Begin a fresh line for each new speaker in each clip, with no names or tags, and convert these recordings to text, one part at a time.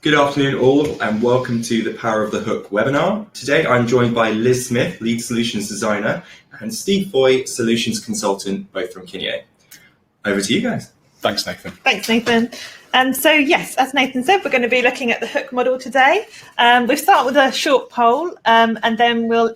Good afternoon all, and welcome to the Power of the Hook webinar. Today I'm joined by Liz Smith, Lead Solutions Designer, and Steve Foy, Solutions Consultant, both from Kineo. Over to you guys.
Thanks, Nathan.
Thanks, Nathan. So yes, as Nathan said, we're going to be looking at the hook model today. We'll start with a short poll, and then we'll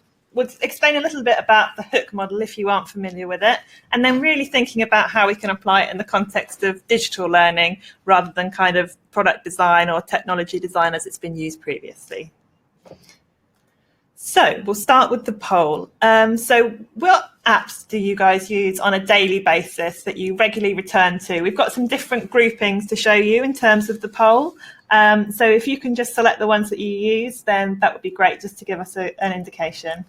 explain a little bit about the hook model if you aren't familiar with it, and then really thinking about how we can apply it in the context of digital learning rather than kind of product design or technology design as it's been used previously. So we'll start with the poll. So what apps do you guys use on a daily basis that you regularly return to? We've got some different groupings to show you in terms of the poll. So if you can just select the ones that you use, then that would be great, just to give us an indication.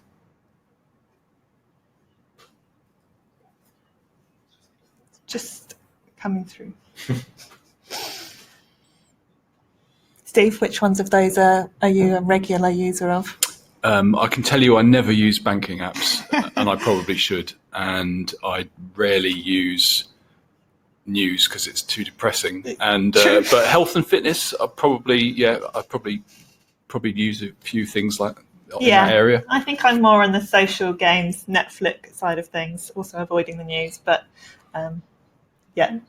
Just coming through. Steve, which ones of those are you a regular user of?
I can tell you I never use banking apps, and I probably should. And I rarely use news because it's too depressing. And but health and fitness, I probably use a few things like in that area.
I think I'm more on the social games, Netflix side of things, also avoiding the news, but. Yeah.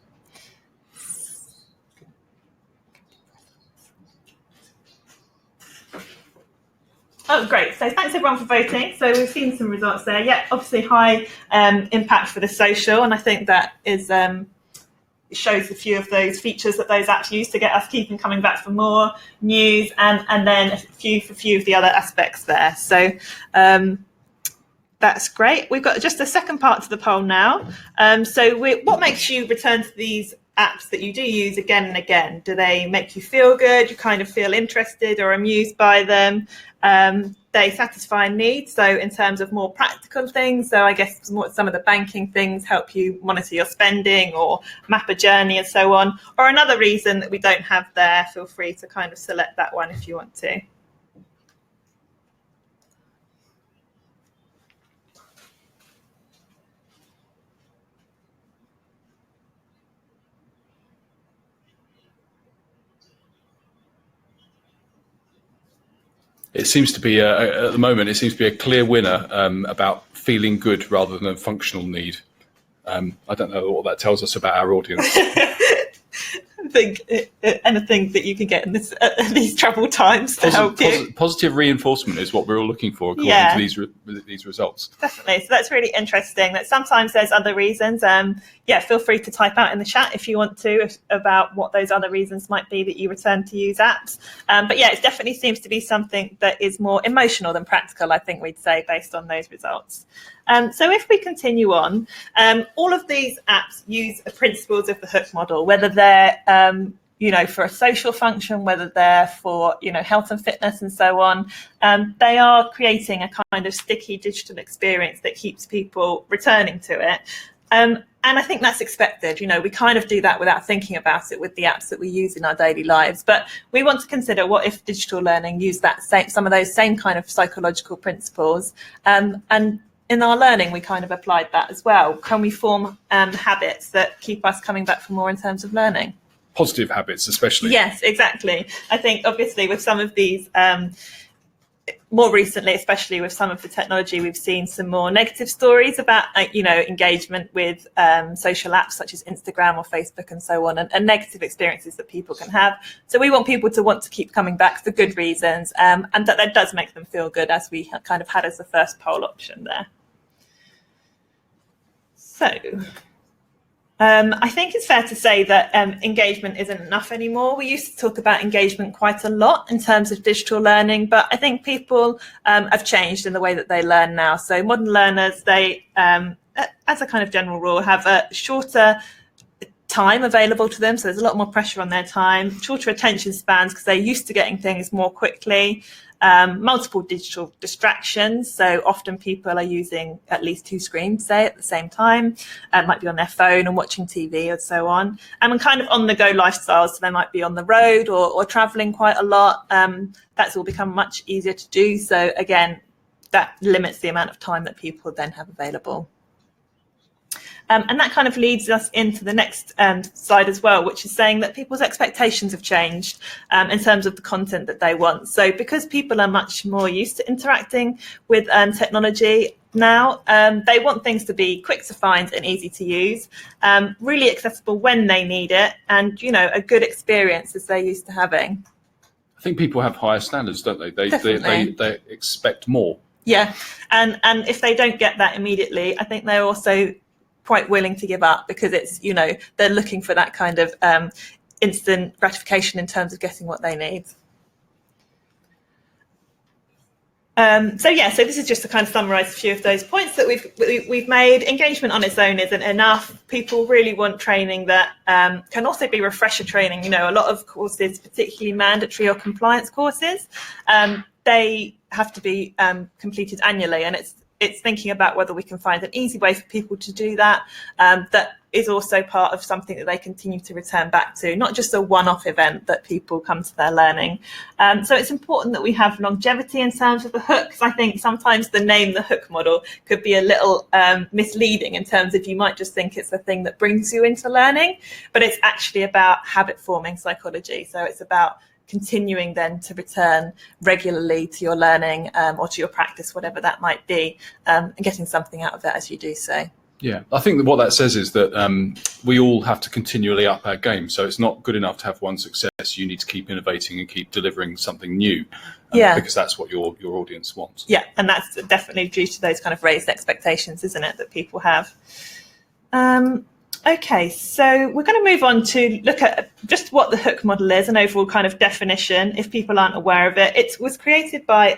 Oh, great. So thanks everyone for voting. So we've seen some results there. Yeah, obviously high impact for the social. And I think that is shows a few of those features that those apps use to get us keeping coming back for more news, and then a few of the other aspects there. So that's great. We've got just a second part to the poll now. What makes you return to these apps that you do use again and again? Do they make you feel good? You kind of feel interested or amused by them? They satisfy needs. So in terms of more practical things, so I guess some of the banking things help you monitor your spending or map a journey and so on. Or another reason that we don't have there, feel free to kind of select that one if you want to.
It seems to be at the moment. It seems to be a clear winner about feeling good rather than a functional need. I don't know what that tells us about our audience.
I think anything that you can get in these troubled times to help you.
Positive reinforcement is what we're all looking for according to these results.
Definitely. So that's really interesting. That sometimes there's other reasons. Feel free to type out in the chat if you want to about what those other reasons might be that you return to use apps. It definitely seems to be something that is more emotional than practical, I think we'd say, based on those results. So if we continue on, all of these apps use the principles of the hook model, whether they're for a social function, whether they're for health and fitness and so on. They are creating a kind of sticky digital experience that keeps people returning to it. And I think that's expected. We kind of do that without thinking about it with the apps that we use in our daily lives. But we want to consider what if digital learning used some of those same kind of psychological principles, and in our learning, we kind of applied that as well. Can we form habits that keep us coming back for more in terms of learning?
Positive habits, especially.
Yes, exactly. I think obviously with some of these, more recently, especially with some of the technology, we've seen some more negative stories about, engagement with social apps such as Instagram or Facebook and so on, and negative experiences that people can have. So we want people to want to keep coming back for good reasons, and that does make them feel good, as we kind of had as the first poll option there. So I think it's fair to say that engagement isn't enough anymore. We used to talk about engagement quite a lot in terms of digital learning, but I think people have changed in the way that they learn now. So modern learners, they, as a kind of general rule, have a shorter time available to them. So there's a lot more pressure on their time, shorter attention spans because they're used to getting things more quickly. Multiple digital distractions. So often people are using at least two screens, say, at the same time. Might be on their phone and watching TV and so on. And kind of on-the-go lifestyles. So they might be on the road or traveling quite a lot. That's all become much easier to do. So again, that limits the amount of time that people then have available. And that kind of leads us into the next slide as well, which is saying that people's expectations have changed in terms of the content that they want. So because people are much more used to interacting with technology now, they want things to be quick to find and easy to use, really accessible when they need it, and a good experience as they're used to having.
I think people have higher standards, don't they? They expect more.
Yeah, and if they don't get that immediately, I think they're also quite willing to give up, because it's they're looking for that kind of instant gratification in terms of getting what they need. So this is just to kind of summarise a few of those points that we've made. Engagement on its own isn't enough. People really want training that can also be refresher training. A lot of courses, particularly mandatory or compliance courses, they have to be completed annually, and it's thinking about whether we can find an easy way for people to do that, that is also part of something that they continue to return back to, not just a one-off event that people come to their learning. So it's important that we have longevity in terms of the hook, because I think sometimes the name, the hook model, could be a little misleading in terms of you might just think it's the thing that brings you into learning, but it's actually about habit-forming psychology. So it's about continuing then to return regularly to your learning or to your practice, whatever that might be, and getting something out of it as you do so.
Yeah, I think that what that says is that we all have to continually up our game. So it's not good enough to have one success. You need to keep innovating and keep delivering something new, because that's what your audience wants.
Yeah, and that's definitely due to those kind of raised expectations, isn't it, that people have. Okay, so we're going to move on to look at just what the hook model is, an overall kind of definition, if people aren't aware of it. It was created by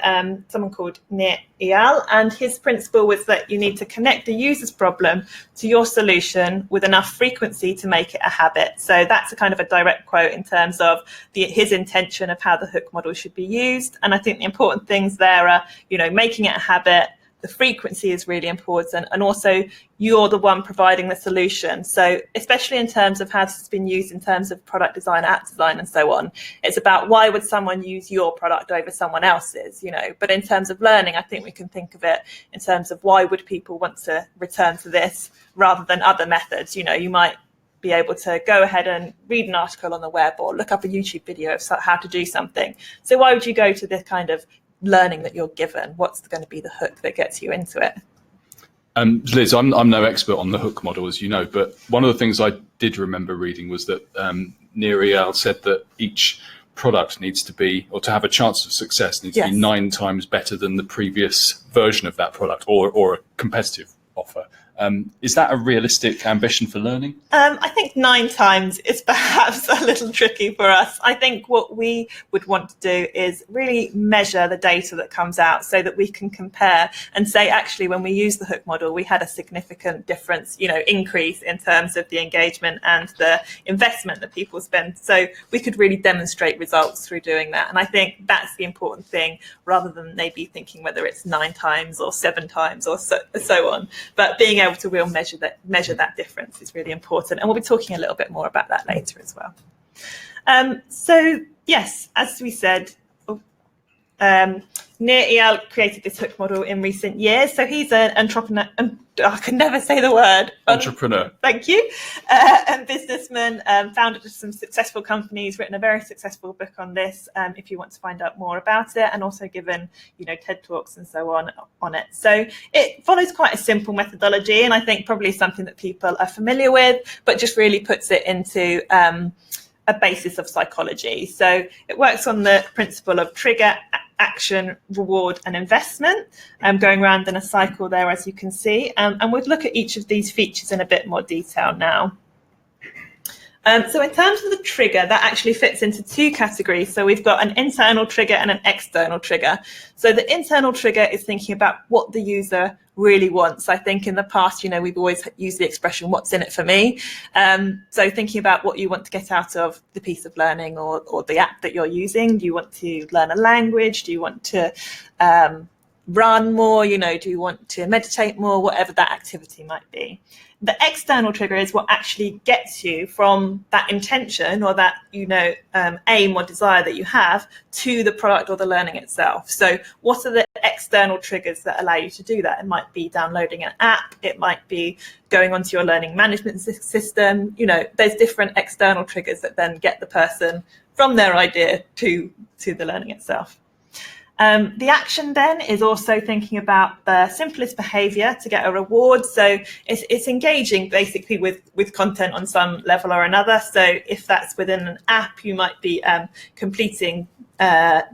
someone called Nir Eyal, and his principle was that you need to connect the user's problem to your solution with enough frequency to make it a habit. So that's a kind of a direct quote in terms of his intention of how the hook model should be used. And I think the important things there are, making it a habit. The frequency is really important, and also you're the one providing the solution. So especially in terms of how this has been used in terms of product design, app design and so on, it's about why would someone use your product over someone else's, but in terms of learning, I think we can think of it in terms of why would people want to return to this rather than other methods. You might be able to go ahead and read an article on the web or look up a YouTube video of how to do something. So why would you go to this kind of learning that you're given? What's going to be the hook that gets you into it?
Liz, I'm no expert on the hook model, as you know, but one of the things I did remember reading was that Nir Eyal said that each product needs to be, or to have a chance of success, needs to be 9 times better than the previous version of that product or a competitive offer. Is that a realistic ambition for learning?
I think 9 times is perhaps a little tricky for us. I think what we would want to do is really measure the data that comes out so that we can compare and say, actually, when we use the hook model, we had a significant difference, increase in terms of the engagement and the investment that people spend. So we could really demonstrate results through doing that. And I think that's the important thing, rather than maybe thinking whether it's 9 times or 7 times or so on. But being able to real measure that difference is really important, and we'll be talking a little bit more about that later as well. So yes, as we said, Nir Eyal created this hook model in recent years. So he's an entrepreneur, I can never say the word.
Entrepreneur.
Thank you. And businessman, founded some successful companies, written a very successful book on this, if you want to find out more about it, and also given, TED Talks and so on it. So it follows quite a simple methodology, and I think probably something that people are familiar with, but just really puts it into a basis of psychology. So it works on the principle of trigger, action, reward and investment, going around in a cycle there, as you can see. And we'll look at each of these features in a bit more detail now. So in terms of the trigger, that actually fits into 2 categories. So we've got an internal trigger and an external trigger. So the internal trigger is thinking about what the user really wants. I think in the past, we've always used the expression, what's in it for me? So thinking about what you want to get out of the piece of learning or the app that you're using. Do you want to learn a language? Do you want to run more? Do you want to meditate more? Whatever that activity might be. The external trigger is what actually gets you from that intention or that, aim or desire that you have to the product or the learning itself. So what are the external triggers that allow you to do that? It might be downloading an app. It might be going onto your learning management system. There's different external triggers that then get the person from their idea to the learning itself. The action then is also thinking about the simplest behavior to get a reward. So it's engaging basically with content on some level or another. So if that's within an app, you might be completing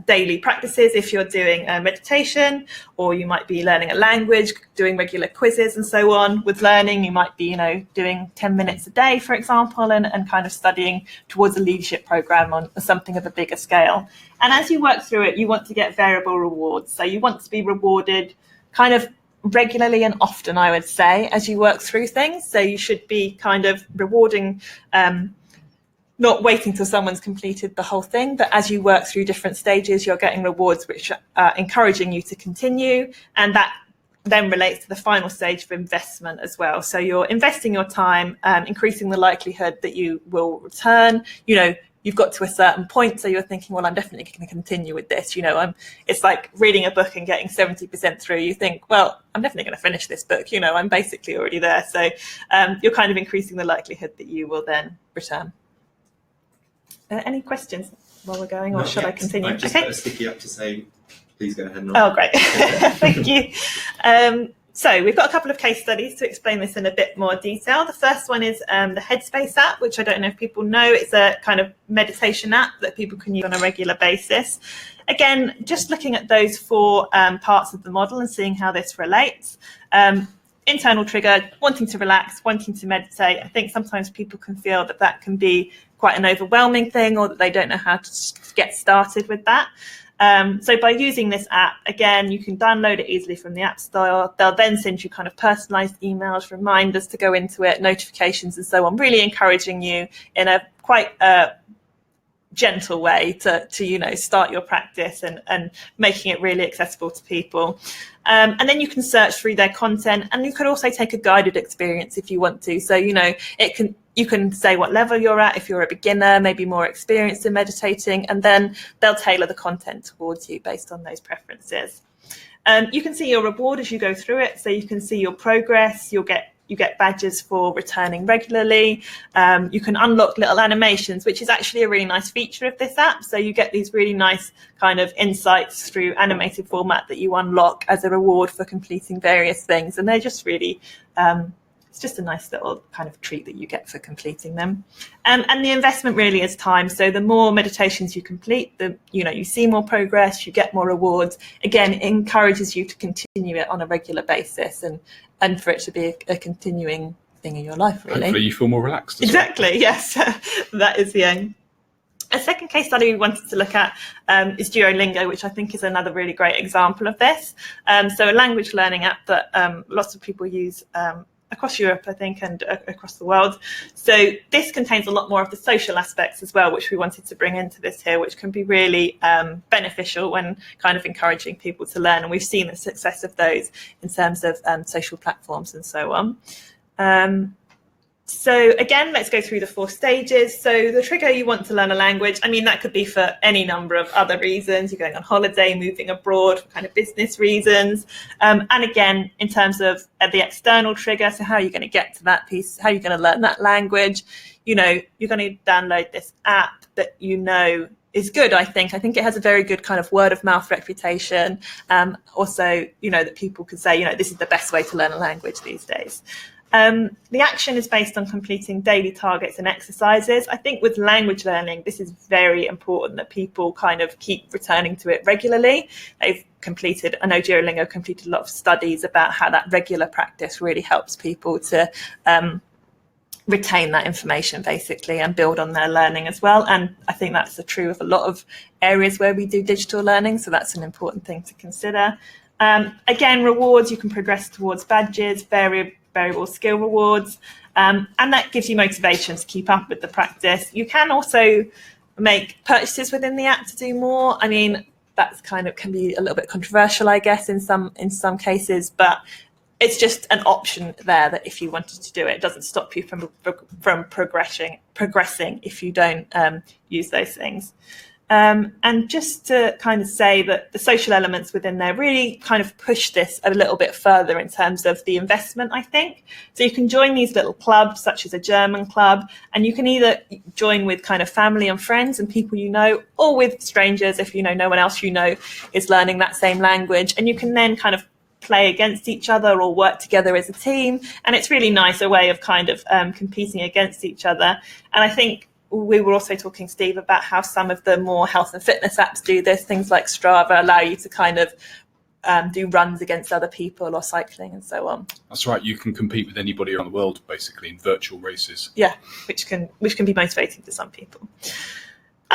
daily practices if you're doing meditation, or you might be learning a language, doing regular quizzes and so on. With learning, you might be, doing 10 minutes a day, for example, and kind of studying towards a leadership program on something of a bigger scale. And as you work through it, you want to get variable rewards. So you want to be rewarded kind of regularly and often, I would say, as you work through things. So you should be kind of rewarding, not waiting till someone's completed the whole thing, but as you work through different stages, you're getting rewards which are encouraging you to continue. And that then relates to the final stage of investment as well. So you're investing your time, increasing the likelihood that you will return. You've got to a certain point, so you're thinking, well, I'm definitely going to continue with this. It's like reading a book and getting 70% through. You think, well, I'm definitely going to finish this book. I'm basically already there. So you're kind of increasing the likelihood that you will then return. Any questions while we're going, or should I continue?
I just put a sticky up to say, please go ahead.
Oh, great. Thank you. So we've got a couple of case studies to explain this in a bit more detail. The first one is the Headspace app, which I don't know if people know. It's a kind of meditation app that people can use on a regular basis. Again, just looking at those four parts of the model and seeing how this relates. Internal trigger, wanting to relax, wanting to meditate. I think sometimes people can feel that can be quite an overwhelming thing, or that they don't know how to get started with that. So by using this app, again, you can download it easily from the App Store. They'll then send you kind of personalized emails, reminders to go into it, notifications and so on, really encouraging you in a quite gentle way to start your practice and making it really accessible to people. And then you can search through their content, and you can also take a guided experience if you want to. So, you can say what level you're at, if you're a beginner, maybe more experienced in meditating, and then they'll tailor the content towards you based on those preferences. You can see your reward as you go through it. So you can see your progress. You get badges for returning regularly. You can unlock little animations, which is actually a really nice feature of this app. So you get these really nice kind of insights through animated format that you unlock as a reward for completing various things. And they're just really, it's just a nice little kind of treat that you get for completing them. And the investment really is time. So the more meditations you complete, you see more progress, you get more rewards. Again, it encourages you to continue it on a regular basis and for it to be a continuing thing in your life, really.
Hopefully you feel more relaxed.
Exactly, yes. That is the aim. A second case study we wanted to look at is Duolingo, which I think is another really great example of this. So a language learning app that lots of people use across Europe, I think, and across the world. So this contains a lot more of the social aspects as well, which we wanted to bring into this here, which can be really beneficial when kind of encouraging people to learn. And we've seen the success of those in terms of social platforms and so on. So again, let's go through the 4 stages. So the trigger, you want to learn a language. I mean, that could be for any number of other reasons. You're going on holiday, moving abroad, for kind of business reasons. And again, in terms of the external trigger, so how are you going to get to that piece? How are you going to learn that language? You're going to download this app that is good, I think. I think it has a very good kind of word of mouth reputation. Also, that people could say, this is the best way to learn a language these days. The action is based on completing daily targets and exercises. I think with language learning, this is very important that people kind of keep returning to it regularly. I know Duolingo completed a lot of studies about how that regular practice really helps people to retain that information basically and build on their learning as well. And I think that's true of a lot of areas where we do digital learning. So that's an important thing to consider. Again, rewards, you can progress towards badges, variable skill rewards, and that gives you motivation to keep up with the practice. You can also make purchases within the app to do more. I mean, that's kind of can be a little bit controversial, I guess, in some cases, but it's just an option there that if you wanted to do it, it doesn't stop you from progressing if you don't use those things. And just to kind of say that the social elements within there really kind of push this a little bit further in terms of the investment, I think. So you can join these little clubs, such as a German club, and you can either join with kind of family and friends and people you know, or with strangers if you know no one else you know is learning that same language. And you can then kind of play against each other or work together as a team. And it's really nice, a way of kind of competing against each other. And I think we were also talking, Steve, about how some of the more health and fitness apps do this. Things like Strava allow you to kind of do runs against other people or cycling and so on.
That's right. You can compete with anybody around the world, basically, in virtual races.
Yeah, which can be motivating to some people.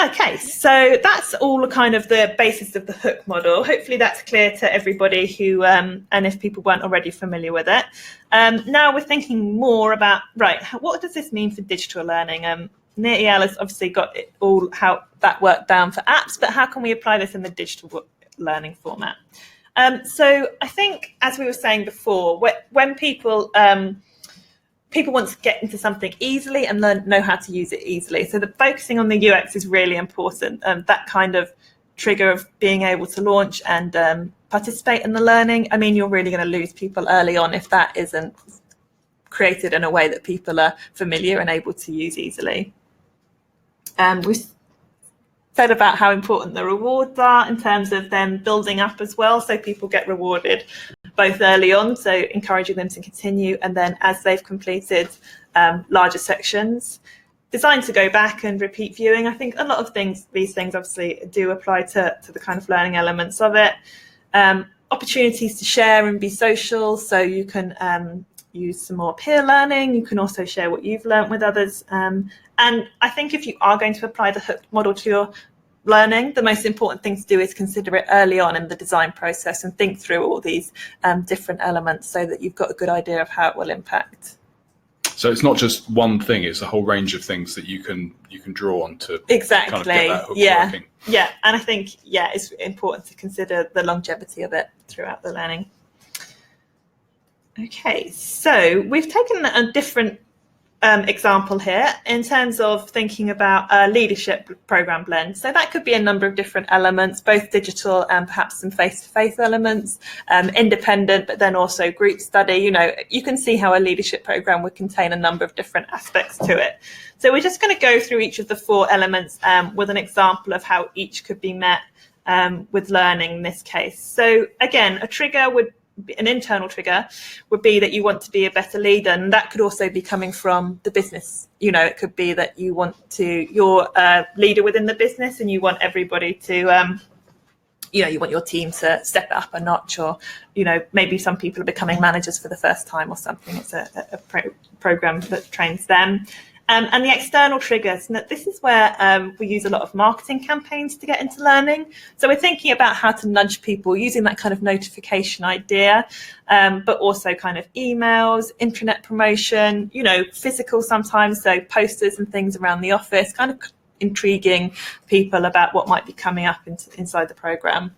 Okay, so that's all kind of the basis of the hook model. Hopefully that's clear to everybody who, and if people weren't already familiar with it. Now we're thinking more about, right, what does this mean for digital learning? Nir Eyal has obviously got it all, how that worked down for apps, but how can we apply this in the digital learning format? So I think, as we were saying before, when people want to get into something easily and know how to use it easily. So focusing on the UX is really important. That kind of trigger of being able to launch and participate in the learning. I mean, you're really going to lose people early on if that isn't created in a way that people are familiar and able to use easily. We said about how important the rewards are in terms of them building up as well, so people get rewarded both early on, so encouraging them to continue, and then as they've completed larger sections. Designed to go back and repeat viewing. I think a lot of these things obviously do apply to the kind of learning elements of it. Opportunities to share and be social, so you can use some more peer learning. You can also share what you've learned with others. And I think if you are going to apply the hook model to your learning, the most important thing to do is consider it early on in the design process and think through all these different elements so that you've got a good idea of how it will impact.
So it's not just one thing; it's a whole range of things that you can draw on to
exactly
kind of get that hook working.
Yeah, and I think it's important to consider the longevity of it throughout the learning. Okay, so we've taken a different example here in terms of thinking about a leadership program blend. So that could be a number of different elements, both digital and perhaps some face-to-face elements, independent, but then also group study. You know, you can see how a leadership program would contain a number of different aspects to it. So we're just going to go through each of the four elements with an example of how each could be met with learning in this case. So again, an internal trigger would be that you want to be a better leader, and that could also be coming from the business. You know, it could be that you're a leader within the business and you want everybody to, you want your team to step it up a notch, or, maybe some people are becoming managers for the first time or something. It's a program that trains them. And the external triggers, and this is where we use a lot of marketing campaigns to get into learning. So we're thinking about how to nudge people using that kind of notification idea, but also kind of emails, intranet promotion, physical sometimes, so posters and things around the office, kind of intriguing people about what might be coming up inside the program.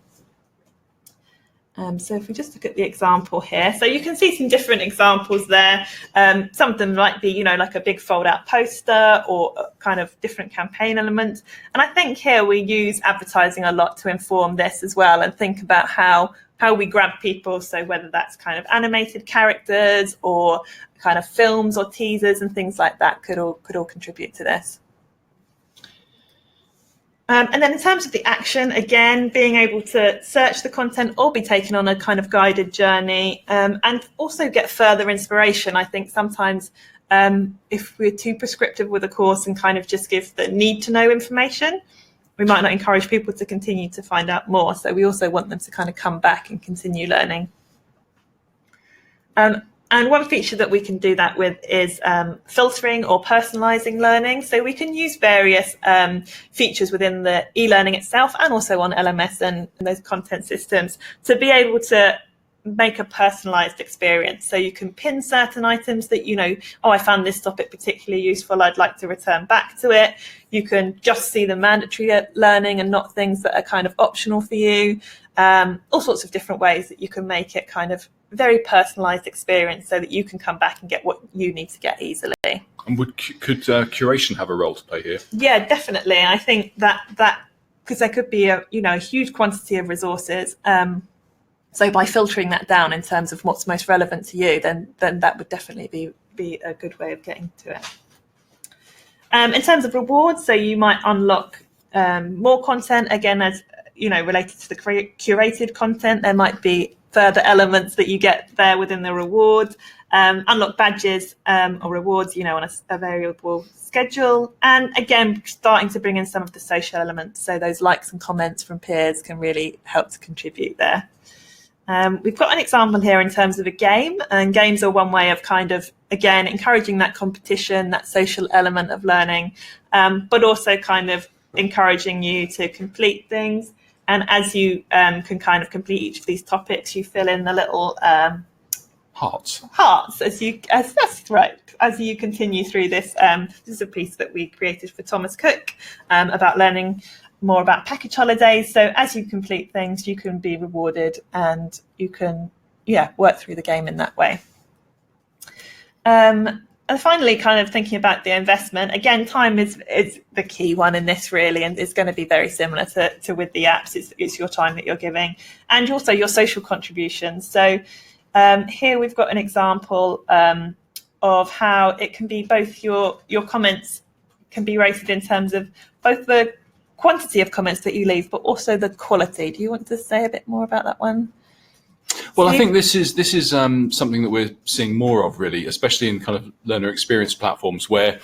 So if we just look at the example here, so you can see some different examples there. Some of them might be, like a big fold-out poster or a kind of different campaign element. And I think here we use advertising a lot to inform this as well, and think about how we grab people. So whether that's kind of animated characters or kind of films or teasers and things like that could all contribute to this. And then in terms of the action, again, being able to search the content or be taken on a kind of guided journey, and also get further inspiration. I think sometimes if we're too prescriptive with a course and kind of just give the need to know information, we might not encourage people to continue to find out more. So we also want them to kind of come back and continue learning. And one feature that we can do that with is filtering or personalizing learning. So we can use various features within the e-learning itself and also on LMS and those content systems to be able to make a personalized experience. So you can pin certain items that, I found this topic particularly useful, I'd like to return back to it. You can just see the mandatory learning and not things that are kind of optional for you. All sorts of different ways that you can make it kind of very personalized experience so that you can come back and get what you need to get easily.
And could curation have a role to play here?
Yeah, definitely. I think that because there could be a huge quantity of resources. So by filtering that down in terms of what's most relevant to you, then that would definitely be a good way of getting to it. In terms of rewards, so you might unlock more content, again, as related to the curated content. There might be further elements that you get there within the reward. Unlock badges or rewards, on a variable schedule. And again, starting to bring in some of the social elements. So those likes and comments from peers can really help to contribute there. We've got an example here in terms of a game, and games are one way of kind of, again, encouraging that competition, that social element of learning, but also kind of encouraging you to complete things. And as you can kind of complete each of these topics, you fill in the little
hearts
as you continue through this. This is a piece that we created for Thomas Cook about learning more about package holidays. So as you complete things, you can be rewarded and you can work through the game in that way. And finally, kind of thinking about the investment, again, time is the key one in this really, and it's going to be very similar to with the apps. It's your time that you're giving, and also your social contributions. So here we've got an example of how it can be both your comments can be rated in terms of both the quantity of comments that you leave, but also the quality. Do you want to say a bit more about that one?
Well, I think this is something that we're seeing more of, really, especially in kind of learner experience platforms, where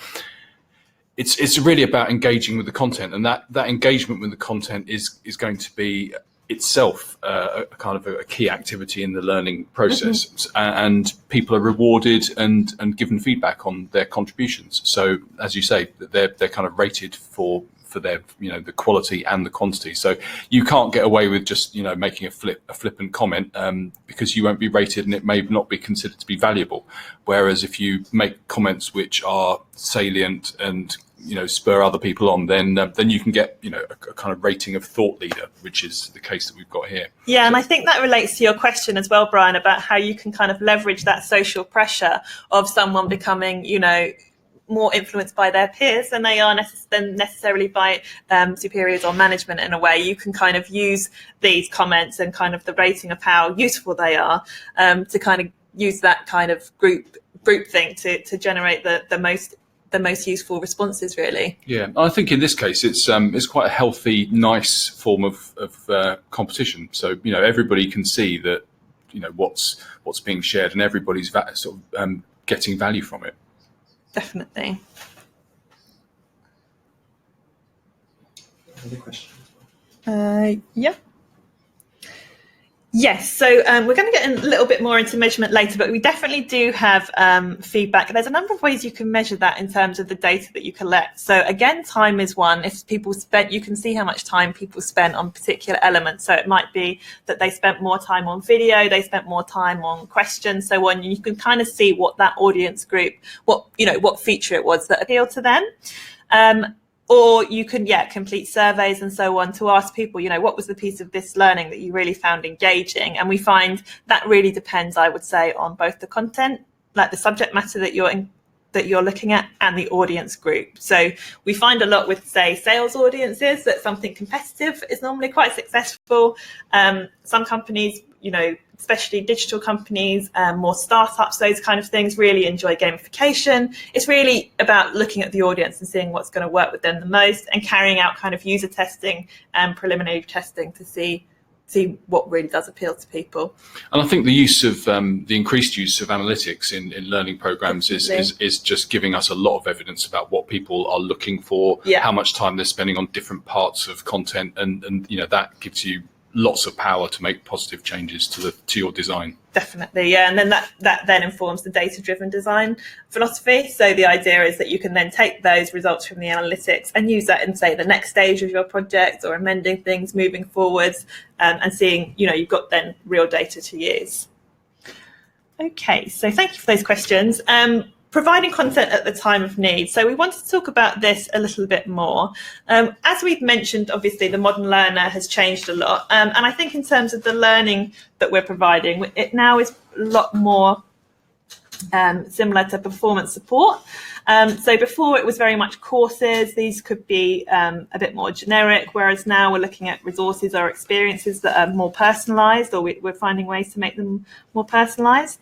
it's really about engaging with the content, and that engagement with the content is going to be itself a kind of a key activity in the learning process. Mm-hmm. And people are rewarded and given feedback on their contributions. So, as you say, they're kind of rated for their the quality and the quantity. So you can't get away with just making a flippant comment because you won't be rated and it may not be considered to be valuable. Whereas if you make comments which are salient and spur other people on, then you can get a kind of rating of thought leader, which is the case that we've got here.
Yeah, and I think that relates to your question as well, Brian, about how you can kind of leverage that social pressure of someone becoming more influenced by their peers than they are necessarily by superiors or management. In a way, you can kind of use these comments and kind of the rating of how useful they are to kind of use that kind of group thing to generate the most useful responses, really.
Yeah, I think in this case it's quite a healthy, nice form of competition. So everybody can see that what's being shared, and everybody's getting value from it.
Definitely.
Other questions?
Yeah. Yes, so we're going to get a little bit more into measurement later, but we definitely do have feedback. There's a number of ways you can measure that in terms of the data that you collect. So again, time is one. If people spent, you can see how much time people spent on particular elements. So it might be that they spent more time on video, they spent more time on questions, so on. You can kind of see what that audience group, what feature it was that appealed to them. Or you can, complete surveys and so on to ask people, what was the piece of this learning that you really found engaging? And we find that really depends, I would say, on both the content, like the subject matter that you're looking at, and the audience group. So we find a lot with, say, sales audiences that something competitive is normally quite successful. Some companies, especially digital companies, more startups, those kind of things, really enjoy gamification. It's really about looking at the audience and seeing what's going to work with them the most, and carrying out kind of user testing and preliminary testing to see what really does appeal to people.
And I think the increased use of analytics in learning programs is just giving us a lot of evidence about what people are looking for, how much time they're spending on different parts of content, and that gives you lots of power to make positive changes to your design.
Definitely, yeah. And then that then informs the data-driven design philosophy. So the idea is that you can then take those results from the analytics and use that in, say, the next stage of your project, or amending things, moving forwards, and seeing, you've got then real data to use. Okay, so thank you for those questions. Providing content at the time of need. So we wanted to talk about this a little bit more. As we've mentioned, obviously the modern learner has changed a lot. And I think in terms of the learning that we're providing, it now is a lot more similar to performance support. So before it was very much courses. These could be a bit more generic, whereas now we're looking at resources or experiences that are more personalised, or we're finding ways to make them more personalised.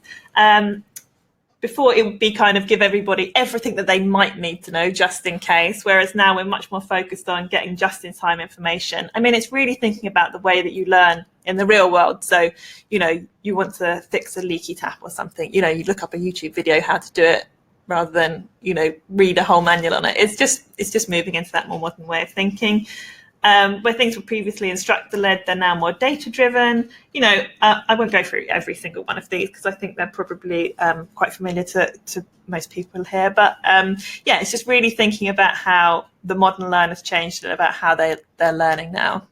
Before it would be kind of give everybody everything that they might need to know just in case, whereas now we're much more focused on getting just-in-time information. I mean, it's really thinking about the way that you learn in the real world. So, you want to fix a leaky tap or something, you look up a YouTube video how to do it rather than, read a whole manual on it. It's just moving into that more modern way of thinking. Where things were previously instructor-led, they're now more data-driven. I won't go through every single one of these because I think they're probably quite familiar to most people here. But it's just really thinking about how the modern learner's changed and about how they're learning now.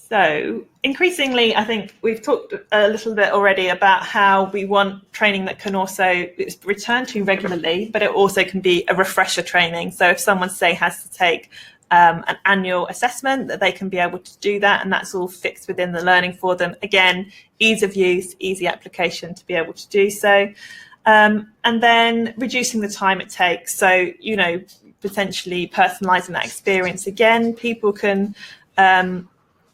So increasingly, I think we've talked a little bit already about how we want training that can also return to regularly, but it also can be a refresher training. So if someone, say, has to take an annual assessment, that they can be able to do that, and that's all fixed within the learning for them. Again, ease of use, easy application to be able to do so. And then reducing the time it takes. So, potentially personalising that experience. Again, people can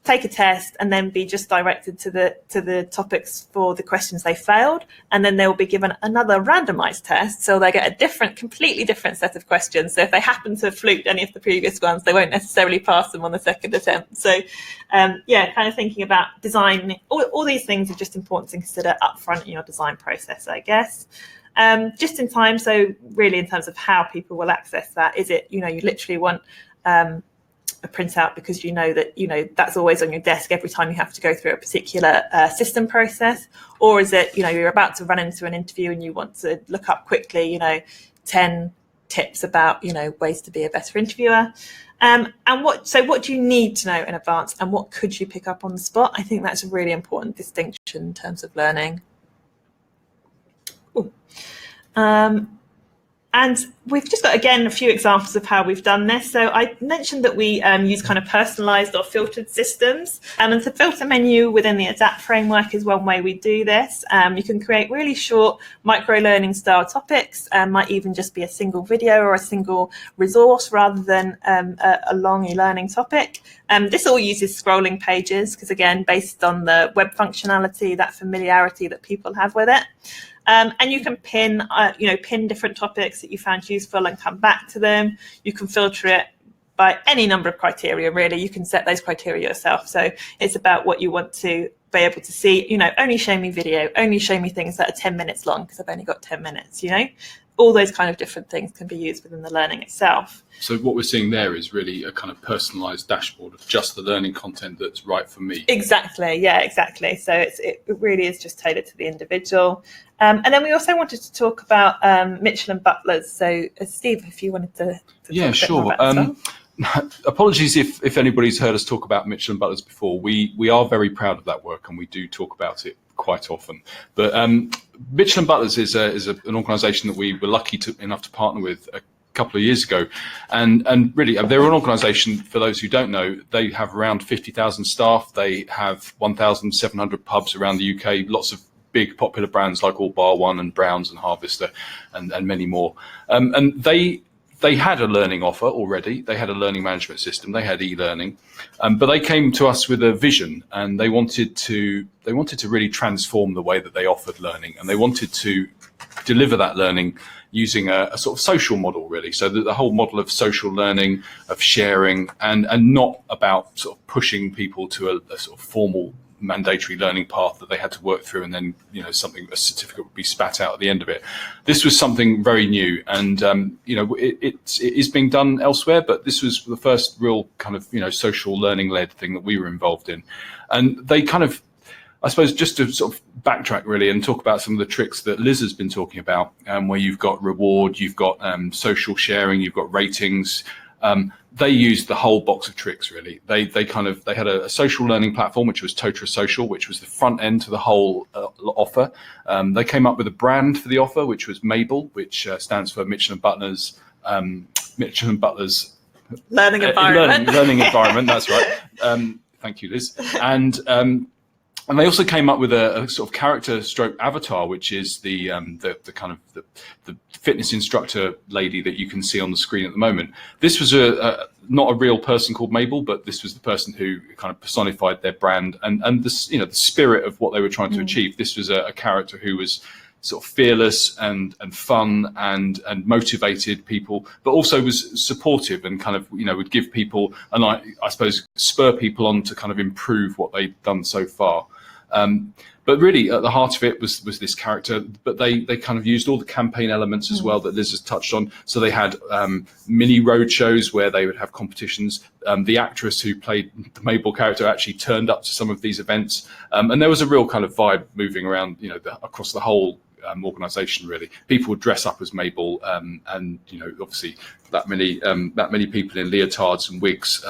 take a test and then be just directed to the topics for the questions they failed, and then they will be given another randomized test, so they get a completely different set of questions. So if they happen to have fluked any of the previous ones, they won't necessarily pass them on the second attempt. So kind of thinking about design, all these things are just important to consider upfront in your design process, I guess. Just in time, so really in terms of how people will access that, is it, you literally want a printout because that that's always on your desk every time you have to go through a particular system process, or is it you're about to run into an interview and you want to look up quickly 10 tips about ways to be a better interviewer, and what do you need to know in advance, and what could you pick up on the spot? I think that's a really important distinction in terms of learning. And we've just got, again, a few examples of how we've done this. So I mentioned that we use kind of personalised or filtered systems. And the filter menu within the ADAPT framework is one way we do this. You can create really short micro-learning style topics. Might even just be a single video or a single resource rather than a long e-learning topic. This all uses scrolling pages because, again, based on the web functionality, that familiarity that people have with it. And you can pin different topics that you found useful and come back to them. You can filter it by any number of criteria, really. You can set those criteria yourself. So it's about what you want to be able to see. Only show me video, only show me things that are 10 minutes long because I've only got 10 minutes, All those kind of different things can be used within the learning itself.
So what we're seeing there is really a kind of personalised dashboard of just the learning content that's right for me.
Exactly, yeah, exactly. So it really is just tailored to the individual. And then we also wanted to talk about Mitchell and Butler's. So Steve, if you wanted to talk
sure.
A bit more about
Apologies if anybody's heard us talk about Mitchell and Butler's before. We are very proud of that work and we do talk about it quite often. But Mitchell and Butler's is an organisation that we were lucky enough to partner with a couple of years ago, and really they're an organisation, for those who don't know, they have around 50,000 staff. They have 1,700 pubs around the UK, lots of big popular brands like All Bar One and Browns and Harvester and many more. And they had a learning offer already. They had a learning management system. They had e-learning, but they came to us with a vision, and they wanted to really transform the way that they offered learning, and they wanted to deliver that learning using a sort of social model, really. So that the whole model of social learning, of sharing, and not about sort of pushing people to a sort of formal mandatory learning path that they had to work through, and then a certificate would be spat out at the end of it. This was something very new, and it is being done elsewhere, but this was the first real kind of social learning led thing that we were involved in. And they kind of, I suppose, just to sort of backtrack really and talk about some of the tricks that Liz has been talking about, where you've got reward, you've got social sharing, you've got ratings. They used the whole box of tricks really. They had a social learning platform, which was Totra Social, which was the front end to the whole offer. They came up with a brand for the offer, which was Mabel, which stands for Mitchell and Butler's
learning environment.
Learning environment. That's right. Thank you, Liz. And they also came up with a sort of character stroke avatar, which is the kind of the fitness instructor lady that you can see on the screen at the moment. This was not a real person called Mabel, but this was the person who kind of personified their brand and the spirit of what they were trying to achieve. This was a character who was sort of fearless and fun and motivated people, but also was supportive and kind of would give people, and I suppose spur people on to kind of improve what they'd done so far. But really at the heart of it was this character, but they kind of used all the campaign elements as well that Liz has touched on. So they had mini road shows where they would have competitions. The actress who played the Mabel character actually turned up to some of these events, and there was a real kind of vibe moving around across the whole organisation really. People would dress up as Mabel, and obviously that many people in leotards and wigs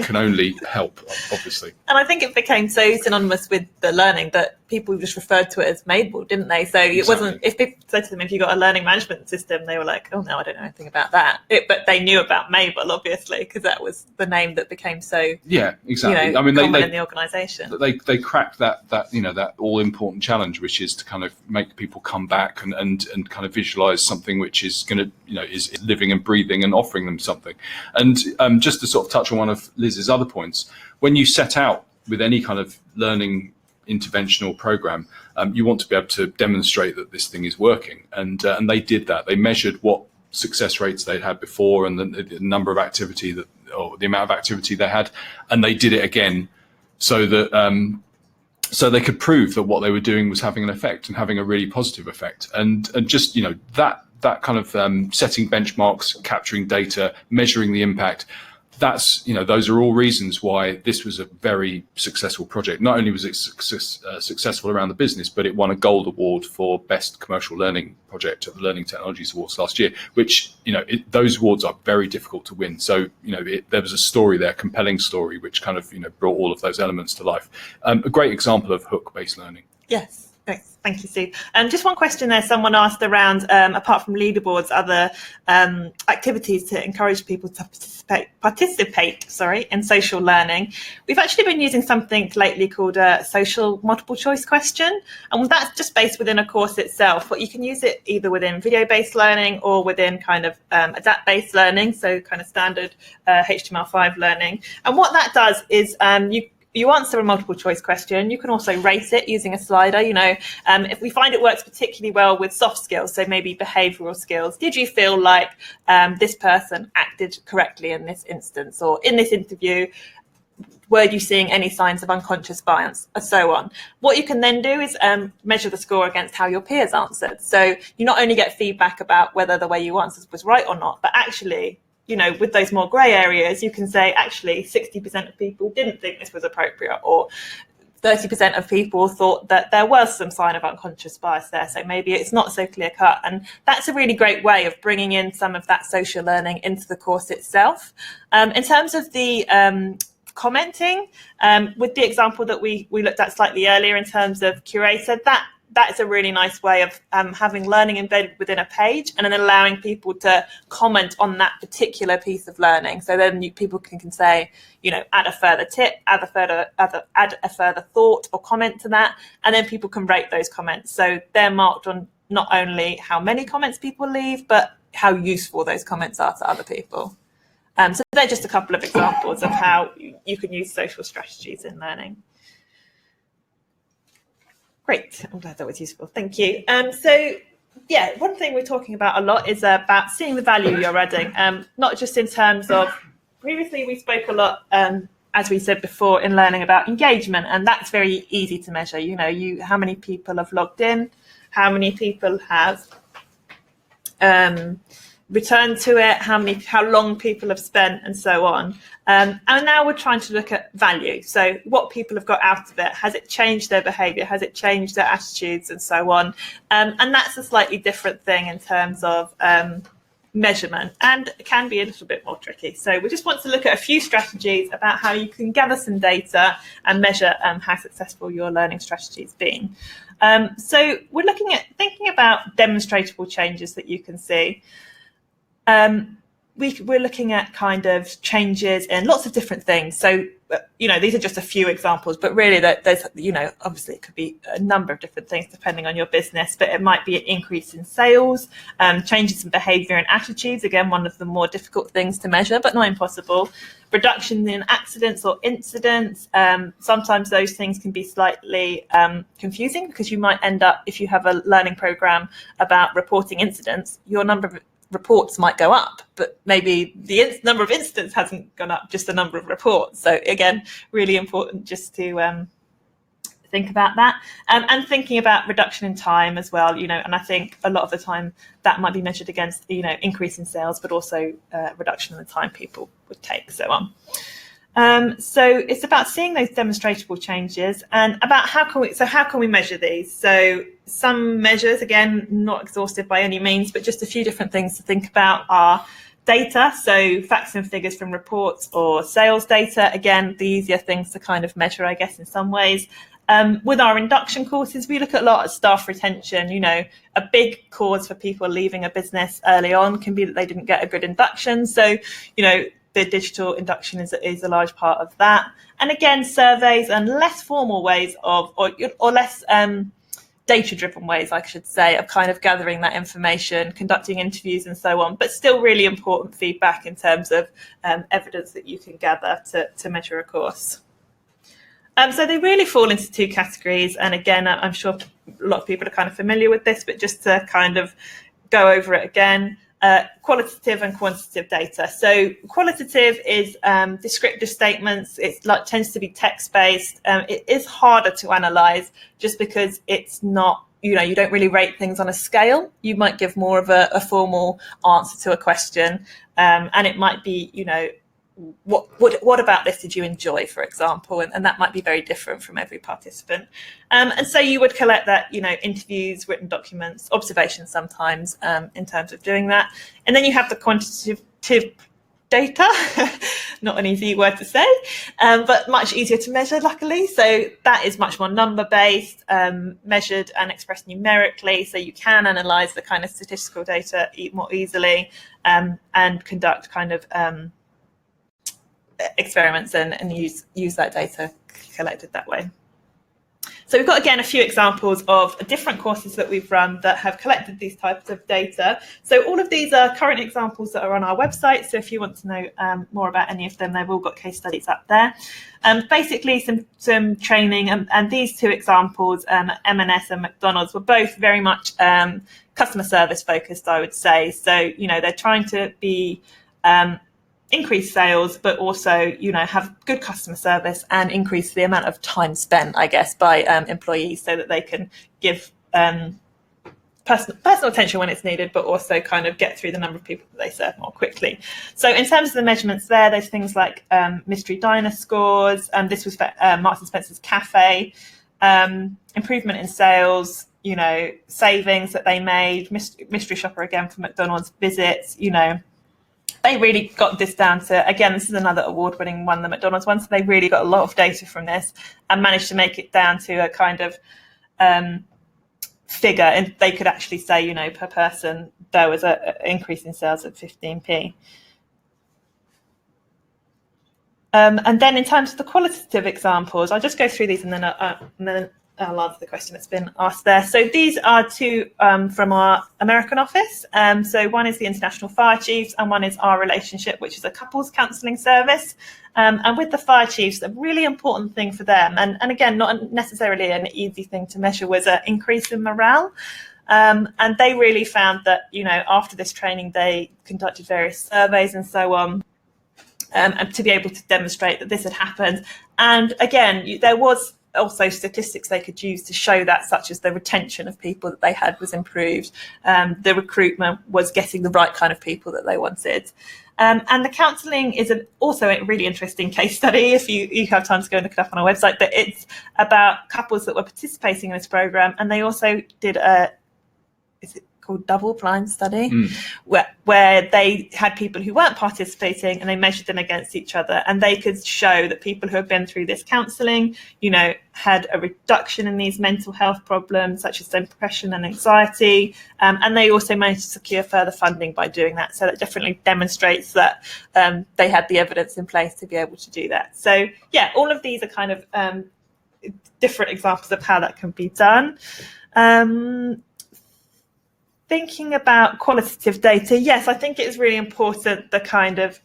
can only help, obviously.
And I think it became so synonymous with the learning that people just referred to it as Mabel, didn't they? So it wasn't, if people said to them, if you got a learning management system, they were like, oh no, I don't know anything about that. But they knew about Mabel, obviously, because that was the name that became so
exactly.
I mean, common in the organisation.
They cracked that all important challenge, which is to kind of make people come back and kind of visualise something which is going to is living and breathing and offering them something. And just to sort of touch on one of Liz's other points, when you set out with any kind of learning interventional program, you want to be able to demonstrate that this thing is working, and they did that. They measured what success rates they'd had before and the number of activity or the amount of activity they had, and they did it again so that so they could prove that what they were doing was having an effect and having a really positive effect. And just that kind of setting benchmarks, capturing data, measuring the impact, that's those are all reasons why this was a very successful project. Not only was it successful around the business, but it won a gold award for best commercial learning project at the Learning Technologies Awards last year, which those awards are very difficult to win. So there was a story there, a compelling story, which kind of brought all of those elements to life. A great example of hook-based learning.
Yes. Thank you, Steve. Just one question there. Someone asked around, apart from leaderboards, other activities to encourage people to participate in social learning. We've actually been using something lately called a social multiple choice question. And that's just based within a course itself. But you can use it either within video-based learning or within kind of adapt-based learning, so kind of standard HTML5 learning. And what that does is you answer a multiple choice question. You can also rate it using a slider. If we find it works particularly well with soft skills, so maybe behavioural skills. Did you feel like this person acted correctly in this instance, or in this interview, were you seeing any signs of unconscious bias, and so on? What you can then do is measure the score against how your peers answered. So you not only get feedback about whether the way you answered was right or not, but actually, with those more grey areas, you can say, actually, 60% of people didn't think this was appropriate, or 30% of people thought that there was some sign of unconscious bias there. So maybe it's not so clear cut. And that's a really great way of bringing in some of that social learning into the course itself. In terms of the commenting, with the example that we looked at slightly earlier in terms of curator, that is a really nice way of having learning embedded within a page and then allowing people to comment on that particular piece of learning. So then people can say, add a further tip, add a further thought or comment to that, and then people can rate those comments. So they're marked on not only how many comments people leave, but how useful those comments are to other people. So they're just a couple of examples of how you can use social strategies in learning. Great. I'm glad that was useful. Thank you. One thing we're talking about a lot is about seeing the value you're adding, not just in terms of, previously we spoke a lot as we said before, in learning about engagement, and that's very easy to measure. How many people have logged in, how many people have returned to it, how long people have spent, and so on. And now we're trying to look at value. So what people have got out of it, has it changed their behaviour, has it changed their attitudes, and so on. And that's a slightly different thing in terms of measurement, and it can be a little bit more tricky. So we just want to look at a few strategies about how you can gather some data and measure how successful your learning strategy has been. So we're thinking about demonstrable changes that you can see. We're looking at kind of changes in lots of different things. So, these are just a few examples, but really there's, obviously it could be a number of different things depending on your business, but it might be an increase in sales, changes in behavior and attitudes. Again, one of the more difficult things to measure, but not impossible. Reduction in accidents or incidents. Sometimes those things can be slightly confusing, because you might end up, if you have a learning program about reporting incidents, your number of reports might go up, but maybe the number of incidents hasn't gone up, just the number of reports. So again, really important just to think about that, and thinking about reduction in time as well. And I think a lot of the time that might be measured against increase in sales, but also reduction in the time people would take, so on. So it's about seeing those demonstrable changes, and about how can we measure these. So some measures, again, not exhaustive by any means, but just a few different things to think about are data. So facts and figures from reports or sales data. Again, the easier things to kind of measure, I guess, in some ways. With our induction courses, we look at a lot at staff retention. A big cause for people leaving a business early on can be that they didn't get a good induction. So, the digital induction is a large part of that. And again, surveys and less formal ways of, or less data-driven ways, I should say, of kind of gathering that information, conducting interviews and so on, but still really important feedback in terms of evidence that you can gather to measure a course. So they really fall into two categories. And again, I'm sure a lot of people are kind of familiar with this, but just to kind of go over it again. Qualitative and quantitative data. So qualitative is descriptive statements. It tends to be text-based. It is harder to analyze just because it's not, you don't really rate things on a scale. You might give more of a formal answer to a question, and it might be, what about this did you enjoy, for example, and that might be very different from every participant. And so you would collect that, interviews, written documents, observations sometimes, in terms of doing that. And then you have the quantitative data, not an easy word to say, but much easier to measure, luckily. So that is much more number-based, measured and expressed numerically, so you can analyse the kind of statistical data more easily, and conduct kind of experiments and use that data collected that way. So we've got, again, a few examples of different courses that we've run that have collected these types of data. So all of these are current examples that are on our website. So if you want to know more about any of them, they've all got case studies up there. Basically, some training, and these two examples, M&S and McDonald's, were both very much customer service focused, I would say. So, they're trying to be increase sales, but also, have good customer service and increase the amount of time spent, I guess, by employees, so that they can give personal attention when it's needed, but also kind of get through the number of people that they serve more quickly. So in terms of the measurements there's things like mystery diner scores. This was for Marks and Spencer's Cafe, improvement in sales, savings that they made, mystery shopper again for McDonald's visits, They really got this down to, again, this is another award-winning one, the McDonald's one, so they really got a lot of data from this and managed to make it down to a kind of figure, and they could actually say, per person, there was an increase in sales of 15p. And then in terms of the qualitative examples, I'll just go through these and then I'll answer the question that's been asked there. So these are two from our American office. So one is the International Fire Chiefs and one is Our Relationship, which is a couples counselling service. And with the fire chiefs, a really important thing for them, and again, not necessarily an easy thing to measure, was an increase in morale. And they really found that, after this training, they conducted various surveys and so on. and to be able to demonstrate that this had happened. And again, there was also statistics they could use to show that, such as the retention of people that they had was improved, the recruitment was getting the right kind of people that they wanted. And the counselling is also a really interesting case study, if you have time to go and look it up on our website, but it's about couples that were participating in this programme, and they also did is it called double-blind study, where they had people who weren't participating and they measured them against each other, and they could show that people who had been through this counselling, had a reduction in these mental health problems such as depression and anxiety, and they also managed to secure further funding by doing that. So that definitely demonstrates that they had the evidence in place to be able to do that. So yeah, all of these are kind of different examples of how that can be done. Thinking about qualitative data, yes, I think it's really important the kind of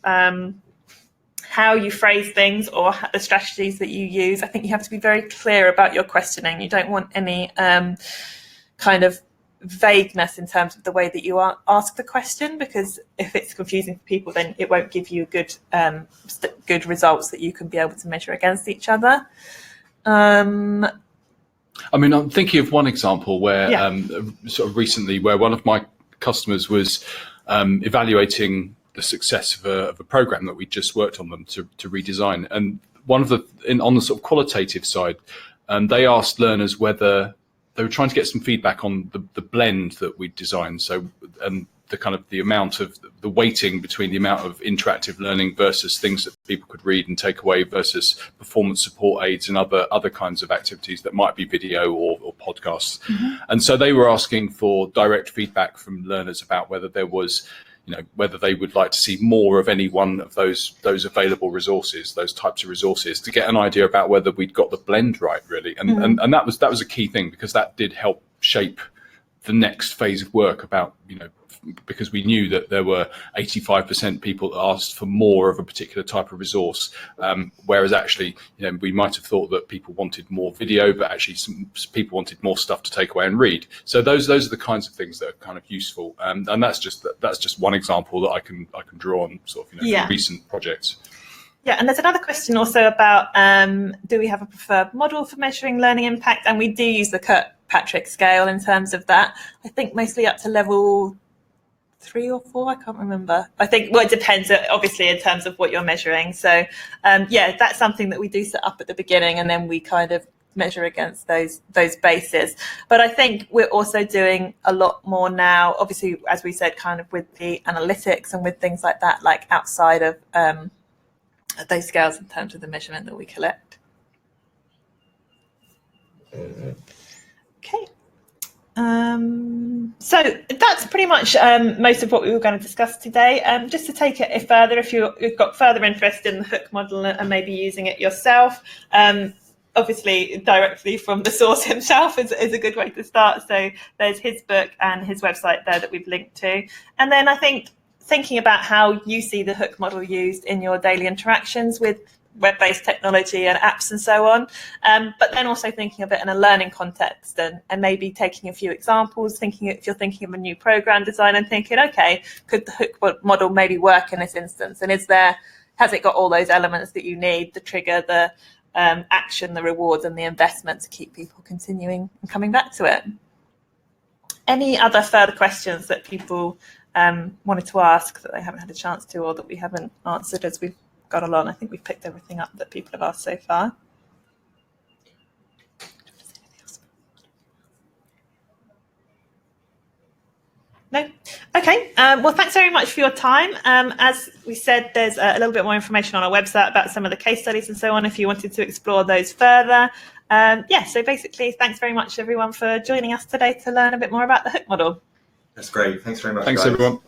how you phrase things or the strategies that you use. I think you have to be very clear about your questioning. You don't want any kind of vagueness in terms of the way that you ask the question, because if it's confusing for people, then it won't give you good results that you can be able to measure against each other.
I mean, I'm thinking of one example where sort of recently where one of my customers was evaluating the success of a program that we just worked on them to redesign. And one of on the sort of qualitative side, they asked learners whether they were trying to get some feedback on the blend that we designed. So, the amount of the weighting between the amount of interactive learning versus things that people could read and take away versus performance support aids and other kinds of activities that might be video or podcasts. And so they were asking for direct feedback from learners about whether there was, whether they would like to see more of any one of those available resources, those types of resources, to get an idea about whether we'd got the blend right, really. And that was a key thing, because that did help shape the next phase of work about, because we knew that there were 85% people that asked for more of a particular type of resource, whereas actually, we might have thought that people wanted more video, but actually some people wanted more stuff to take away and read. So those are the kinds of things that are kind of useful, and that's just one example that I can draw on sort of from recent projects.
Yeah, and there's another question also about do we have a preferred model for measuring learning impact? And we do use the Kirkpatrick scale in terms of that. I think mostly up to level 3 or 4, I can't remember. I think, it depends obviously in terms of what you're measuring. So that's something that we do set up at the beginning, and then we kind of measure against those bases. But I think we're also doing a lot more now, obviously, as we said, kind of with the analytics and with things like that, like outside of those scales in terms of the measurement that we collect. Okay. So that's pretty much most of what we were going to discuss today. Just to take it further, if you've got further interest in the hook model and maybe using it yourself, obviously directly from the source himself is a good way to start. So there's his book and his website there that we've linked to. And then I think thinking about how you see the hook model used in your daily interactions with web-based technology and apps and so on, but then also thinking of it in a learning context and maybe taking a few examples, if you're thinking of a new program design and thinking, okay, could the hook model maybe work in this instance? And has it got all those elements that you need, the trigger, the action, the rewards and the investment to keep people continuing and coming back to it? Any other further questions that people wanted to ask that they haven't had a chance to, or that we haven't answered as we've got along? I think we've picked everything up that people have asked so far. No? Okay. Well, thanks very much for your time. As we said, there's a little bit more information on our website about some of the case studies and so on if you wanted to explore those further. So basically, thanks very much, everyone, for joining us today to learn a bit more about the hook model.
That's great. Thanks very much.
Thanks,
guys.
everyone.